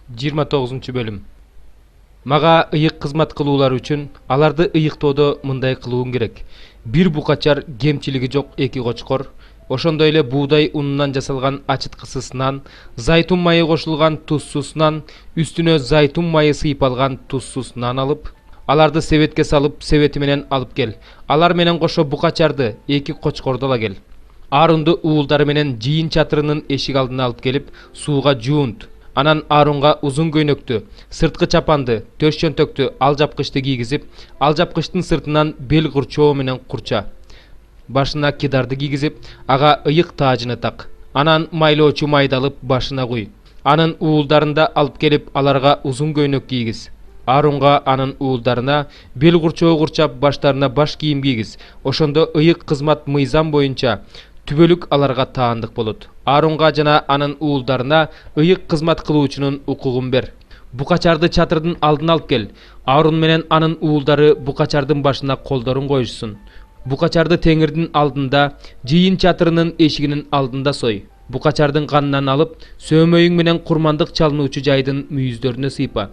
29 bölüm. Maga ıyık kızmat kılуулar üçün alарды ıyıктоодо мындай кылууң керек. Bir букачар кемчилиги жок эки кочкор, ошондой эле буудай унунан жасалган ачыткысысынан, зайтун майы кошулган тузсусунан, үстүнө зайтун майы сыйпалган тузсусунан алып, аларды себетке салып, себети менен алып кел. Алар менен кошо букачарды, эки кочкорду ала кел. Арунду уулдары менен жыйын чатырынын эшик алдына алып келип, сууга жуунт. Анан Арунга узун көйнөктү, сырткы чапанды, төш чөнтөктү, ал жапкычты кийгизип, ал жапкычтын сыртынан бел курчоо менен курча. Башына кидарды кийгизип, ага ыйык таажыны так. Анан майлоочу майды алып башына куй. Анын уулдарында алып келип, аларга узун көйнөк кийгиз. Арунга анын уулдарына бел курчоо курчап, баштарына баш кийим кийгиз. Ошондо ыйык кызмат мыйзам боюнча түбөлүк аларга таандык болот. Арунга жана анын уулдарына ыйык кызмат кылуучунун укугун бер. Букачарды чатырдын алдына алып кел. Арун менен анын уулдары букачардын башына колдорун коюшсун. Букачарды теңирдин алдында, жыйын чатырынын эшигинин алдында сой. Букачардын канынан алып, сөөмөйүң менен курмандык чалынуучу жайдын мүйүздөрүнө сыйпа.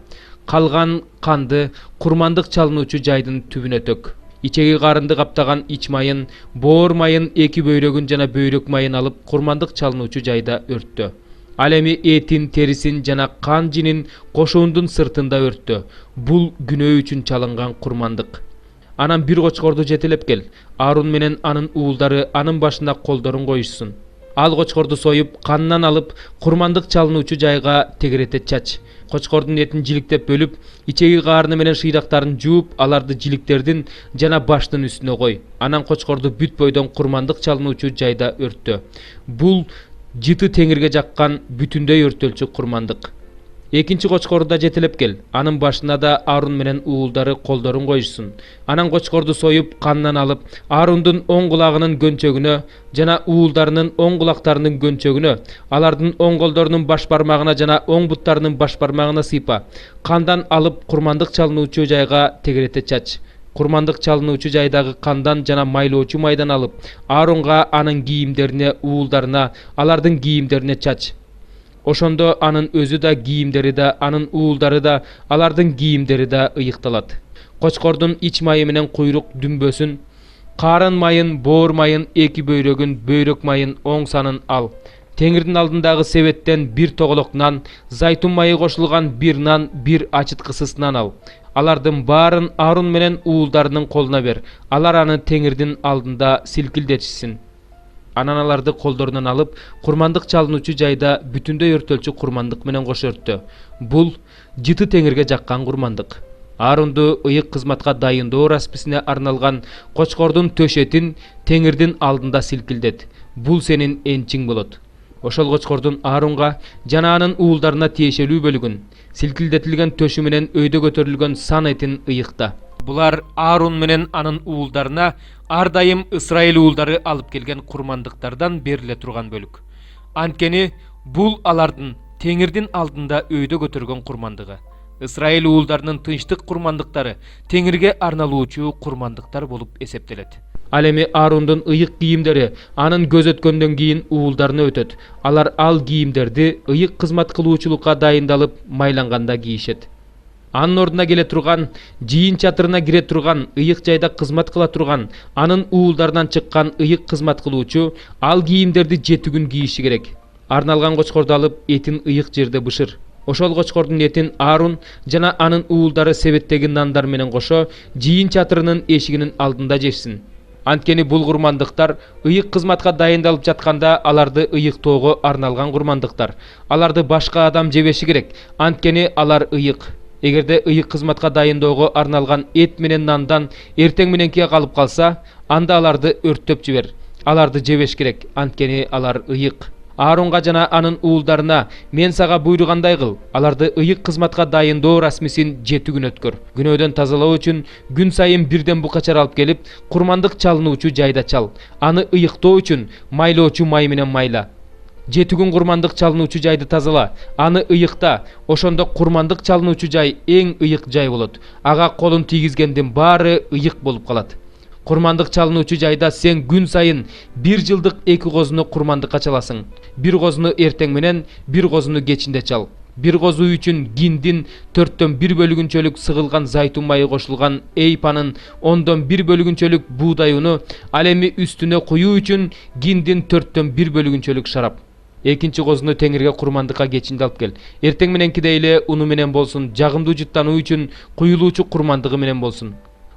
Калган канды курмандык чалынуучу жайдын түбүнө төк. İçegi karındı kaptagan iç mayın, boğur mayın, eki böyrөгүн жана böyrök mayın alıp kurmandık çalınуучу жайда örttü. Alemi etin, terisin jana kan jinin koşuundun sırtında örttü. Bul günөө üçün çalıngan kurmandık. Anan bir koçkordu jetelep gel. Arun menen anın уулдары anın başına koldorun koyuşsun. Al koçkordu soyup, kanından alıp, kurmandık çalınуучу жайга тегерете çaç. Koçkordun etini jiliktep bölüp, içegi karını menen şıydaktarın juup, alарды jilikтердин жана баштын üstüne koy. Anan koçkordu büt boydan kurmandık çalınуучу жайда örttü. Bul jıtı tengirge jakkan bütünдөй örtölçü kurmandık. Ekinci koçkordu da jetelep gel. Anın başına da Arun menen уулдары kolдорун koyuşsun. Anan koçkordu soyup, kanından alıp, Arundun oң kulağının gönçögünö, jana уулдарынын oң kulaktarının gönçögünö, alardın oң kolдорунун baş parmağına jana oң buttarının baş parmağına sıypa. Kandan alıp, kurmandık çalınуучу жайга тегерете çaç. Kurmandık çalınуучу жайдагы kandan jana maylоочу майдан alıp, Arunga anın giyimlerine, уулдарына, alardın giyimlerine çaç. Ошондо анын өзү да кийимдери да, анын уулдары да, алардын кийимдери да ыйыкталат. Кочкордун ич майы менен куйрук дүмбөсүн, карын майын, боор майын, эки бөйрөгүн, бөйрөк майын оң санын ал. Теңирдин алдындагы себеттен bir тоголок нан, зайтун майы кошулган bir нан, bir ачыткысысынан ал. Алардын баарын Арун менен уулдарынын колуна бер. Алар аны теңирдин алдында силкилдетишсин. Anan aарды колдорунан алып, kurmandık çalınуучу жайда бүтүндөй өртөлчү kurmandık менен кош өрттү. Бул жыты теңирге жаккан kurmandık. Арунду ыйык кызматка дайындоо расписине арналган кочкордун төшетин теңирдин алдында силкилдет. Бул сенин энчиң болот. Ошол кочкордун Арунга жана анын уулдарына тиешелүү бөлүгүн, силкилдетилген төшү менен өйдө көтөрүлгөн сан этин ыйыкта. Булар Арун менен анын уулдарына ар дайым Исраил уулдары алып келген курмандыктардан бериле турган бөлүк. Анткени бул алардын теңирдин алдында өйдө көтөргөн курмандыгы. Исраил уулдарынын тынчтык курмандыктары теңирге арналуучу курмандыктар болуп эсептелет. Ал эми Арундун ыйык кийимдери анын көз өткөндөн кийин уулдарына өтөт. Алар ал кийимдерди ыйык кызмат кылуучулукка дайындалып, майланганда кийишет. Анын ордуна келе турган, жыйын чатырына кире турган, ыйык жайда кызмат кыла турган, анын уулдарынан чыккан ыйык кызмат кылуучу ал кийимдерди 7 күн кийиши керек. Арналган кочкорду алып, этин ыйык жерде бышыр. Ошол кочкордун этин Арун жана анын уулдары себеттеги нандар менен кошо жыйын чатырынын эшигинин алдында жешсин. Анткени бул курмандыктар ыйык кызматка дайындалып жатканда аларды ыйыктоого арналган курмандыктар. Аларды башка адам жебеши керек, анткени алар ыйык. Эгерде ыйык кызматка дайындоого арналган эт менен нандан эртең мененкиге калып калса, анда аларды өрттөп жибер. Аларды жебеш керек, анткени алар ыйык. Арунга жана анын уулдарына мен сага буйругандай кыл. Аларды ыйык кызматка дайындоо расмисин 7 күн өткөр. Күнөөдөн тазалоо үчүн күн сайын бирден букачар алып келип, курмандык çalınуучу жайда чал. Аны ыйыктоо үчүн майлоочу май менен майла. 7 күн курмандык çalınуучу жайды тазала, аны ыйыкта. Ошондо курмандык çalınуучу жай эң ыйык жай болот. Ага колун тийгизгендин баары ыйык болуп калат. Kurmandık çalınуучу жайда sen gün сайын 1 жылдык 2 козуну kurmandıkка чаласың. Bir козуну эртең менен, bir козуну кечинде чал. Bir козу үчүн гиндин 4/1 бөлүгүнчөлүк сыгылган зайтун майы кошулган эйпанын 10/1 бөлүгүнчөлүк буудай уну, ал эми үстүнө куюу үчүн гиндин 4/1 бөлүгүнчөлүк шарап. Экинчи козуну теңирге курмандыкка кечинде алып кел. Эртең мененкидей эле уну менен болсун, жагымдуу жыттануу үчүн куюлуучу курмандыгы менен болсун.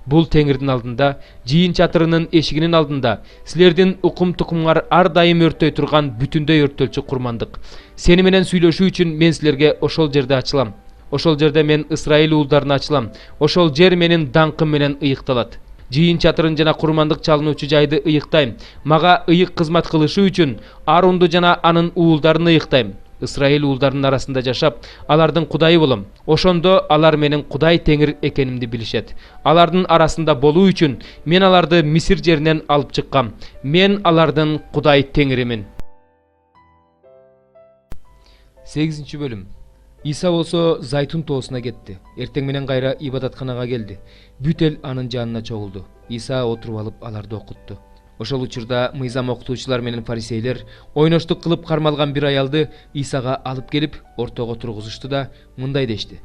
Бул теңирдин алдында, жыйын чатырынын эшигинин алдында, силердин укум-тукумуңар ар дайым өрттөй турган бүтүндөй өрттөлчү курмандык. Сени менен сүйлөшүү үчүн мен силерге ошол жерде ачылам. Ошол жерде мен Ысрайыл уулдарына ачылам. Ошол жер менин даңкым менен ыйыкталат. Жыйын чатырын жана курмандык чалынуучу жайды ыйыктайм. Мага ыйык кызмат кылышы үчүн Ааронду жана анын уулдарын ыйыктайм. Ысрайыл уулдарынын арасында жашап, алардын кудайы болом. Ошондо алар менин Кудай Теңир экенимди билишет. Алардын арасында болуу үчүн мен аларды Мисир жеринен алып чыккам. Мен алардын Кудай Теңиримин. 8 бөлүм. Иса болсо Зайтун тоосуна кетти. Эртең менен кайра ибадатканага келди. Бүт эл анын жанына чогулду. Иса отуруп алып аларды окутту. Ошол учурда мыйзам окутуучулар менен фарисейлер ойноштук кылып кармалган бир аялды Исага алып келип ортого тургузушту да мындай дешти: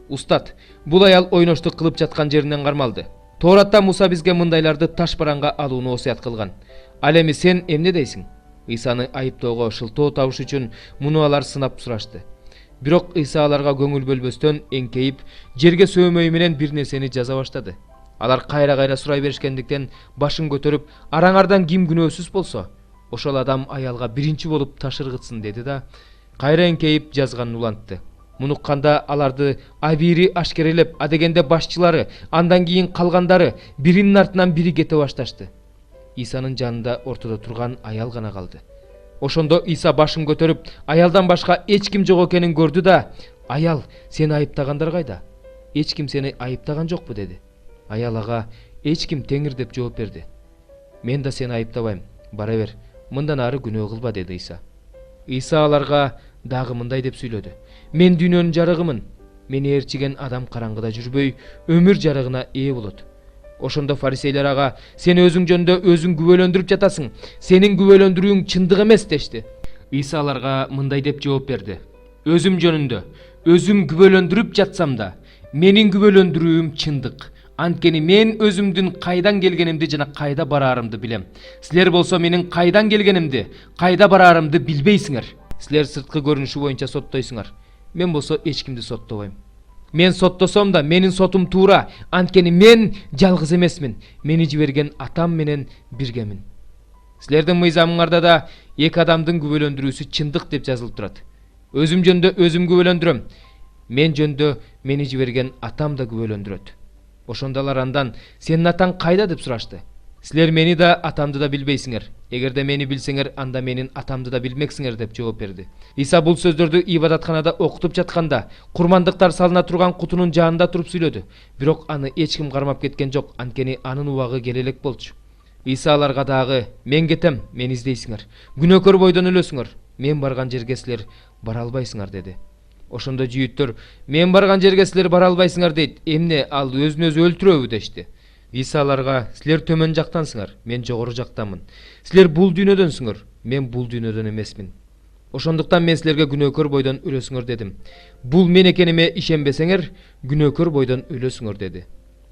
Устат, бул аял ойноштук кылып жаткан жеринен кармалды. Тооратта Муса бизге мындайларды таш бараңга алууну осуят кылган. Ал эми сен эмне дейсиң? Исаны айыптоого шылтоо табыш үчүн муну алар сынап сурашты. Бирок Иса аларга көңүл бөлбөстөн эңкейип, жерге сөөмөй менен бир нерсени жаза баштады. Алар кайра-кайра сурай беришкендиктен башын көтөрүп, араңардан ким күнөөсүз болсо, ошол адам аялга биринчи болуп таш ыргытсын деди да, кайра эңкейип жазганын улантты. Муну укканда аларды абийири ашкерелеп, адегенде башчылары, андан кийин калгандары биринин артынан бири кете башташты. Исанын жанында ортодо турган аял гана калды. Ошондо Иса башын көтөрүп, аялдан башка эч ким жок экенин көрдү да, аял, сени айыптагандар кайда? Эч ким сени айыптаган жокпу деди. Аял ага эч ким Теңир деп жооп берди. Мен да сени айыптабайм, бара бер, мындан ары күнөө кылба деди Иса. Иса аларга дагы мындай деп сүйлөдү: Мен дүйнөнүн жарыгымын. Мени ээрчиген адам караңгыда жүрбөй, өмүр жарыгына ээ болот. Ошондо фарисейлер ага: Сен өзүң жөнүндө өзүң күбөлөндүрүп жатасың. Сенин күбөлөндүрүүң чындык эмес дешти. Иса аларга мындай деп жооп берди: Өзүм жөнүндө өзүм күбөлөндүрүп жатсам да, менин күбөлөндүрүүм чындык. Анткени мен өзүмдүн кайдан келгенимди жана кайда бараарымды билем. Силер болсо менин кайдан келгенимди, кайда бараарымды билбейсиңер. Силер сырткы көрүнүшү боюнча соттойсуңар. Мен болсо эч кимди соттобойм. Мен соттосом да менин сотум туура, анткени мен жалгыз эмесмин. Мени жиберген атам менен биргемин. Силердин мыйзамыңарда да эки адамдын күбөлөндүрүүсү чындык деп жазылып турат. Өзүм жөнүндө өзүм күбөлөндүрөм. Мен жөнүндө мени жиберген атам да күбөлөндүрөт. Ошондо алар андан: Сенин атаң кайда деп сурашты. Силер мени да атамды да билбейсиңер. Эгерде мени билсеңер, анда менин атамды да билмексиңер деп жооп берди. Иса бул сөздөрдү ибадатканада окутуп жатканда, курмандыктар салына турган кутунун жанында туруп сүйлөдү. Бирок аны эч ким кармап кеткен жок, анткени анын убагы келе элек болчу. Иса аларга дагы: Мен кетем, мени издейсиңер. Күнөөкөр бойдон өлөсүңөр. Мен барган жерге силер бара албайсыңар деди. Ошондо жүйүттөр: Мен барган жерге силер бара албайсыңар дейт. Эмне, ал өзүн өзү өлтүрөбү дешти. Иса аларга: Силер төмөн жактансыңар, мен жогору жактамын. Силер бул дүйнөдөнсүңөр, мен бул дүйнөдөн эмесмин. Ошондуктан мен силерге күнөөкөр бойдон өлөсүңөр дедим. Бул мен экениме ишенбесеңер, күнөөкөр бойдон өлөсүңөр деди.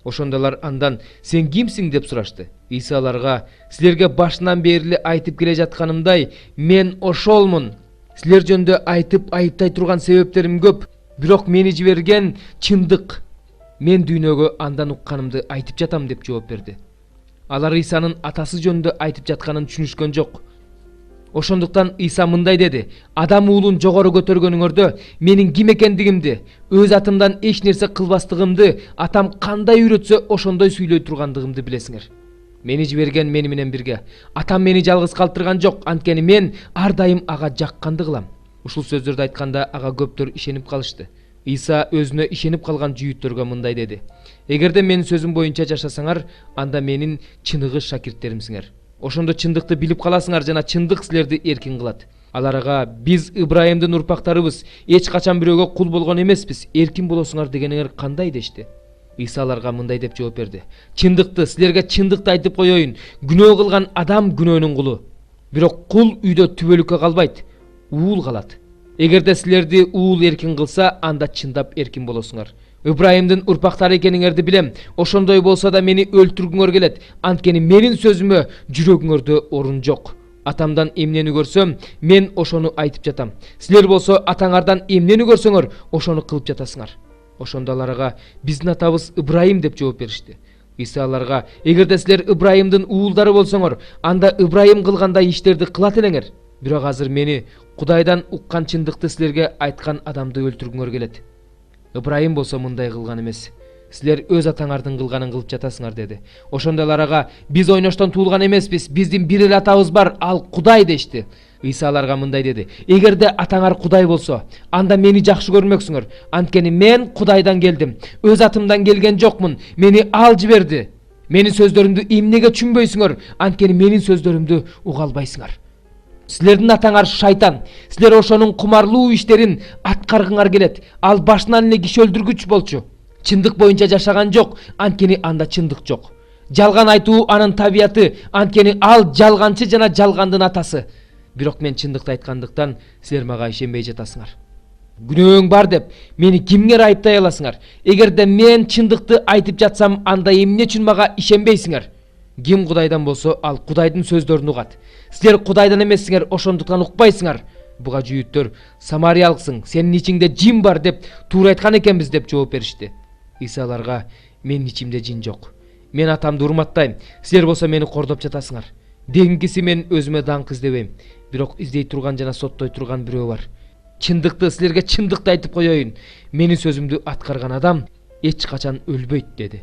Ошондолар андан: Сен кимсиң деп сурашты. Иса аларга: Силерге башынан бери айтып келе жатканымдай, мен ошолмун. Силер жөнүндө айтып айыптай турган себептерим көп, бирок мени жиберген чындык. Мен дүйнөгө андан укканымды айтып жатам деп жооп берди. Алар Исанын атасы жөнүндө айтып жатканын түшүнүшкөн жок. Ошондуктан Иса мындай деди: Адам уулун жогору көтөргөнүңөрдө менин ким экендигимди, өз атымдан эч нерсе кылбастыгымды, атам кандай үйрөтсө ошондой сүйлөй тургандыгымды билесиңер. Мени жиберген мени менен бирге. Атам мени жалгыз калтырган жок, анткени мен ар дайым ага жакканды кылам. Ушул сөздөрдү айтканда ага көптөр ишенип калышты. Иса өзүнө ишенип калган жүйүттөргө мындай деди: Эгерде менин сөзүм боюнча жашасаңар, анда менин чыныгы шакирттеримсиңер. Ошондо чындыкты билип каласыңар жана чындык силерди эркин кылат. Алар ага: Биз Ыбрайымдын урпактарыбыз, эч качан бирөөгө кул болгон эмеспиз, эркин болосуңар дегениңер кандай дешти. Иса аларга мындай деп жооп берди: Чындыкты, силерге чындыкты айтып коеюн, күнөө кылган адам күнөөнүн кулу. Бирок кул үйдө түбөлүккө калбайт, уул калат. Эгерде силерди уул эркин кылса, анда чындап эркин болосуңар. Ибраимдин урпактары экениңерди билем. Ошондой болсо да мени өлтүргүңөр келет. Анткени менин сөзүмө жүрөгүңөрдө орун жок. Атамдан эмнени көрсөм, мен ошону айтып жатам. Силер болсо атаңардан эмнени көрсөңөр, ошону кылып жатасыңар. Ошондо аларга биздин атабыз Ибраим деп жооп беришти. Иса аларга: эгерде силер Ибраимдин уулдары болсоңор, анда Ибраим кылгандай иштерди кылат элеңер. Бирок азыр мени Кудайдан уккан чындыкты силерге айткан адамды өлтүргүңөр келет. Ибраим болсо мындай кылган эмес. Силер өз атаңардын кылганын кылып жатасыңар деди. Ошондо аларга: биз ойноштон туулган эмеспиз, биздин бир эле атабыз бар, ал Кудай дешти. Иса аларга мындай деди: эгерде атаңар Кудай болсо, анда мени жакшы көрмөксүңөр. Анткени мен Кудайдан келдим. Өз атымдан келген жокмун, мени ал жиберди. Менин сөздөрүмдү эмнеге түшүнбөйсүңөр? Анткени менин сөздөрүмдү уга албайсыңар. Силердин атаңар шайтан. Силер ошонун кумарлуу иштерин аткаргыңар келет. Ал башынан эле киши өлтүргүч болчу. Чындык боюнча жашаган жок, анткени анда чындык жок. Жалган айтуу анын табияты, анткени ал жалганчы жана жалгандын атасы. Бирок мен чындыкты айткандыктан силер мага ишенбей жатасыңар. Күнөөң бар деп мени кимге айыптай аласыңар? Эгерде мен чындыкты айтып жатсам, анда эмне үчүн мага ишенбейсиңер? Ким Кудайдан болсо, ал Кудайдын сөздөрүн угат. Силер Кудайдан эмессиңер, ошондуктан укпайсыңар. Буга жүйүттөр: самариялыксың, сенин ичиңде жин бар деп туура айткан экенбиз деп жооп беришти. Иса аларга: менин ичимде жин жок. Мен атамды урматтайм. Силер болсо мени кордоп жатасыңар. Дегенкиси мен өзүмө даңк издебейм. Бирок издей турган жана соттой турган бирөө бар. Чындыкты силерге чындыкты айтып коеюн. Менин сөзүмдү аткарган адам эч качан өлбөйт деди.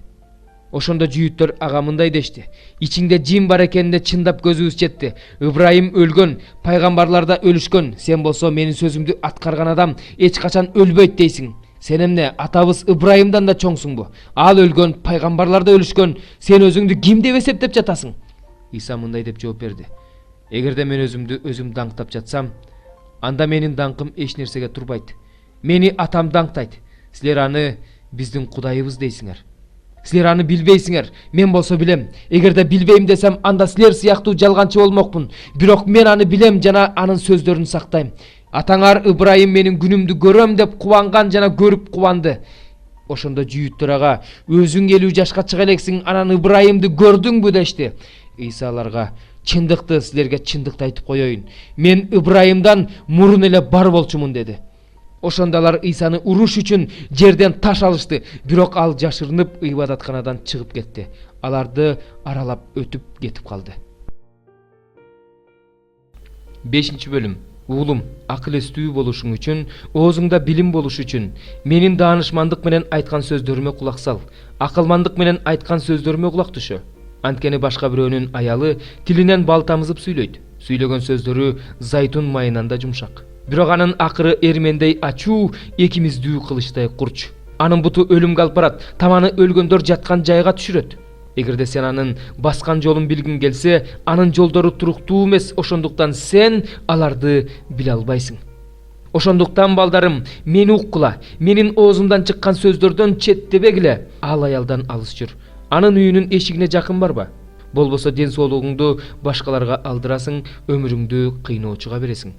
Ошондо жүйүттөр ага мындай дешти: ичиңде жин бар экенине чындап көзүбүз жетти. Ибраим өлгөн, пайгамбарлар да өлүшкөн. Сен болсо менин сөзүмдү аткарган адам эч качан өлбөйт дейсиң. Сен эмне, атабыз Ибраимдан да чоңсуңбу? Ал өлгөн, пайгамбарлар да өлүшкөн. Сен өзүңдү ким деп эсептеп жатасың? Иса мындай деп жооп берди: эгерде мен өзүмдү өзүм даңктап жатсам, анда менин даңкым эч нерсеге турбайт. Мени атам даңктайт. Силер аны биздин Кудайыбыз дейсиңер. Силер аны билбейсиңер, мен болсо билем. Эгерде билбейм десем, анда силер сыяктуу жалганчы болмокмун. Бирок мен аны билем жана анын сөздөрүн сактайм. Атаңар Ибраим менин күнүмдү көрөм деп кубанган жана көрүп кубанды. Ошондо жүйүттөр ага: өзүң 50 жашка чыга элексиң, анан Ибраимди көрдүңбү дешти. Иса аларга: чындыкты силерге чындыкты айтып коеюн. Мен Ибраимдан мурун эле бар болчумун деди. Ошондо алар Исаны уруш үчүн жерден таш алышты, бирок ал жашырынып ибадатканадан чыгып кетти. Аларды аралап өтүп кетип калды. 5-бөлүм. Уулум, акыл эстүү болушуң үчүн, оозуңда билим болуш үчүн, менин даанышмандык менен айткан сөздөрүмө кулак сал. Акылмандык менен айткан сөздөрүмө кулак түшө. Анткени башка бирөөнүн аялы тилинен бал тамызып сүйлөйт. Сүйлөгөн сөздөрү зайтун майынан да жумшак. Бирок анын акыры эрмендей ачуу, экимиздүү кылычтай курч. Анын буту өлүмгө алып барат, таманы өлгөндөр жаткан жайга түшүрөт. Эгерде сен анын баскан жолун билгиң келсе, анын жолдору туруктуу эмес, ошондуктан сен аларды биле албайсың. Ошондуктан балдарым, мени уккула, менин оозумдан чыккан сөздөрдөн четтебегиле. Ал аялдан алыс жүр. Анын үйүнүн эшигине жакын барба. Болбосо ден соолугуңду башкаларга алдырасың, өмүрүңдү кыйноочуга бересиң.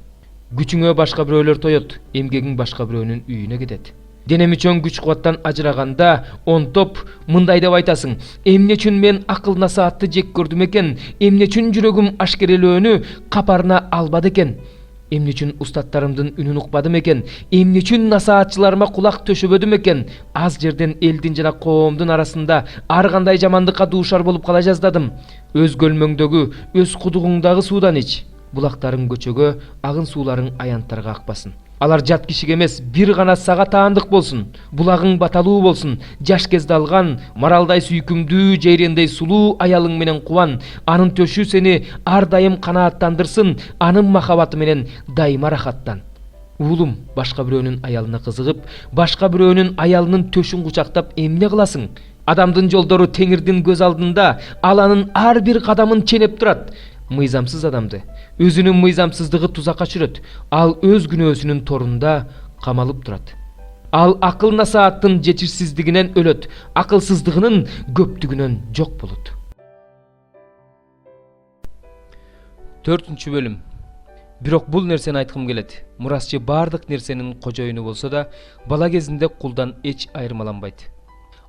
Күчүңө башка бирөөлөр тоет, эмгегиң башка бирөөнүн үйүнө кетет. Денем үчүн күч кубаттан ажыраганда онтоп мындай деп айтасың: эмне үчүн мен акыл насаатты жек көрдүм экен? Эмне үчүн жүрөгүм ашкерелөөнү капарына албады экен? Эмне үчүн устаттарымдын үнүн укпадым экен? Эмне үчүн насаатчыларыма кулак төшөбөдүм экен? Аз жерден элдин жана коомдун арасында ар кандай жамандыкка дуушар болуп кала жаздадым. Өз көлмөңдөгү, өз кудугуңдагы суудан ич. Булактарың көчөгө, агын сууларың аянттарга акпасын. Алар жат кишиге эмес, бир гана сага таандык болсун. Булагың баталуу болсун. Жаш кезде алган, маралдай сүйкүмдүү, жейрендей сулуу аялың менен кубан. Анын төшү сени ар дайым канааттандырсын. Анын махабаты менен дайыма рахаттан. Уулум, башка бирөөнүн аялына кызыгып, башка бирөөнүн аялынын төшүн кучактап эмне кыласың? Адамдын жолдору Теңирдин көз алдында, ал анын ар бир кадамын ченеп турат. Мыйзамсыз адамды, өзүнүн мыйзамсыздыгы тузакка түшүрөт. Ал өз күнөөсүнүн торунда камалып турат. Ал акыл насааттын жетишсиздигинен өлөт, акылсыздыгынын көптүгүнөн жок болот. 4-бөлүм. Бирок бул нерсени айткым келет. Мурасчы бардык нерсенин кожоюну болсо да, бала кезинде кулдан эч айырмаланбайт.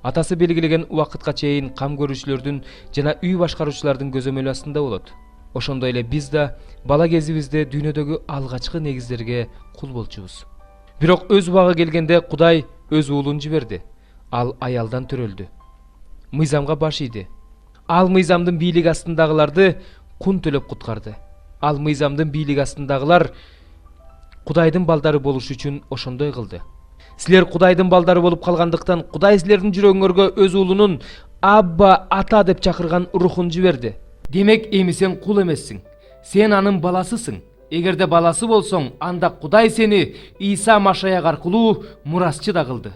Атасы белгилеген убакытка чейин кам көрүүчүлөрдүн жана үй башкаруучулардын көзөмөлү астында болот. Ошондой эле биз да бала кезибизде дүйнөдөгү алгачкы негиздерге кул болчубуз. Бирок өз убагы келгенде Кудай өз уулун жиберди. Ал аялдан төрөлдү. Мыйзамга баш ийди. Ал мыйзамдын бийлиги астындагыларды кун төлөп куткарды. Ал мыйзамдын бийлиги астындагылар Кудайдын балдары болуш үчүн ошондой кылды. Силер Кудайдын балдары болуп калгандыктан Кудай силердин жүрөгүңөргө өз уулунун Абба, ата деп чакырган рухун жиберди. Демек, эми сен кул эмессиң. Сен анын баласысың. Эгерде баласы болсоң, анда Кудай сени Иса Машаяк аркылуу мурасчы да кылды.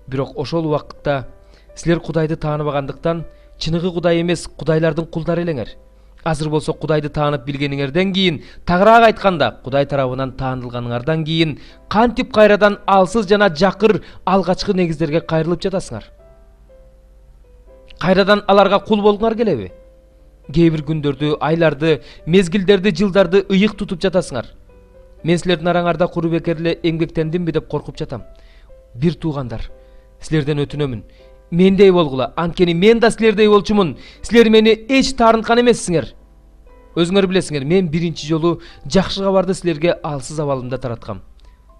Бирок ошол убакытта силер Кудайды тааныбагандыктан чыныгы Кудай эмес, Кудайлардын кулдары элеңер. Азыр болсо Кудайды таанып билгениңерден кийин, тагыраак айтканда, Кудай тарабынан таанылганыңардан кийин кантип кайрадан алсыз жана жакыр алгачкы негиздерге кайрылып жатасыңар? Кайрадан аларга кул болгуңар келеби? Кээ бир күндөрдү, айларды, мезгилдерди, жылдарды ыйык тутуп жатасыңар. Мен силердин араңарда куру бекер эле эмгектендимби деп коркуп жатам. Бир туугандар, силерден өтүнөмүн. Мендей болгула, анткени мен да силердей болчумун. Силер мени эч таарынткан эмессиңер. Өзүңөр билесиңер, мен биринчи жолу жакшы кабарды силерге алсыз абалымда тараткам.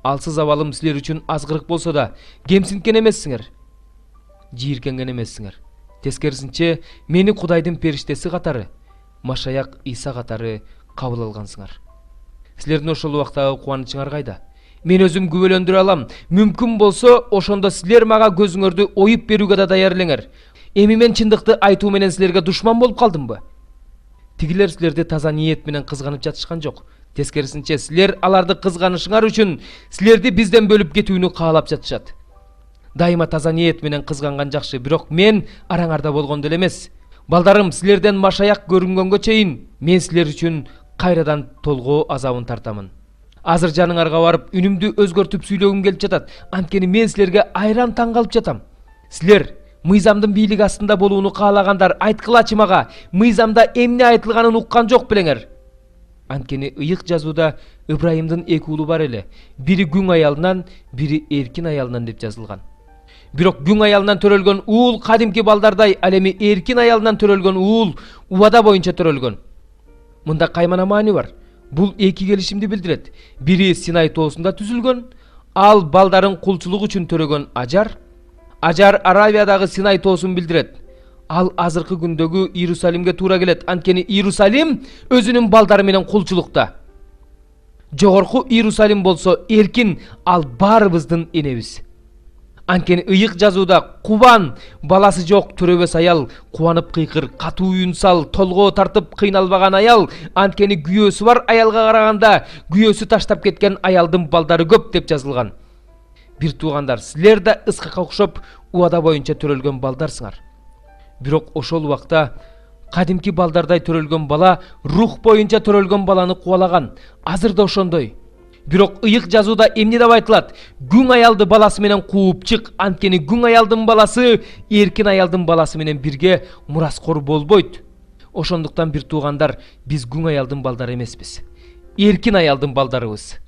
Алсыз абалым силер үчүн азгырык болсо да, кемсинткен эмессиңер. Жийиркенген эмессиңер. Тескерисинче, мени Кудайдын периштеси катары, Машаяк Иса катары кабыл алгансыңар. Силердин ошол убактагы кубанычыңар кайда? Мен өзүм күбөлөндүрө алам. Мүмкүн болсо, ошондо силер мага көзүңөрдү оюп берүүгө да даяр элеңер. Эми мен чындыкты айтуу менен силерге душман болуп калдымбы? Тигилер силерди таза ниет менен кызганып жатышкан жок. Тескерисинче, силер аларды кызганышыңар үчүн силерди бизден бөлүп кетүүнү каалап жатышат. Дайыма таза ниет менен кызганган жакшы, бирок мен араңарда болгондо эле эмес. Балдарым, силерден Машаяк көрүнгөнгө чейин мен силер үчүн кайрадан толгоо азабын тартамын. Азыр жаныңарга барып, үнүмдү өзгөртүп сүйлөгүм келип жатат. Анткени мен силерге айран таң калып жатам. Силер мыйзамдын бийлиги астында болууну каалагандар, айткылачы мага, мыйзамда эмне айтылганын уккан жок белеңер. Анткени ыйык жазууда Ибрайымдын эки уулу бар эле. Бири күң аялынан, бири эркин аялынан деп жазылган. Бирок күң аялынан төрөлгөн уул кадимки балдардай, ал эми эркин аялынан төрөлгөн уул убада боюнча төрөлгөн. Мында каймана маани бар. Бул эки келишимди билдирет. Бири Синай тоосунда түзүлгөн, ал балдарын кулчулук үчүн төрөгөн Ажар. Ажар Аравиядагы Синай тоосун билдирет. Ал азыркы күндөгү Иерусалимге туура келет. Анткени Иерусалим өзүнүн балдары менен кулчулукта. Жогорку Иерусалим болсо эркин, ал баарыбыздын энебиз. Анткени ыйык жазууда кубан, баласы жок төрөбөс аял, кубанып кыйкыр, катуу үн сал, толгоо тартып кыйналбаган аял, анткени күйөөсү бар аялга караганда күйөөсү таштап кеткен аялдын балдары көп деп жазылган. Бир туугандар, силер да Исхакка окшоп убада боюнча төрөлгөн балдарсыңар. Бирок ошол убакта кадимки балдардай төрөлгөн бала рух боюнча төрөлгөн баланы кубалаган. Азыр да ошондой. Бирок ыйык жазууда эмне деп айтылат? Күң аялды баласы менен кууп чык, анткени күң аялдын баласы эркин аялдын баласы менен бирге мураскор болбойт. Ошондуктан бир туугандар, биз күң аялдын балдары эмеспиз. Эркин аялдын балдарыбыз.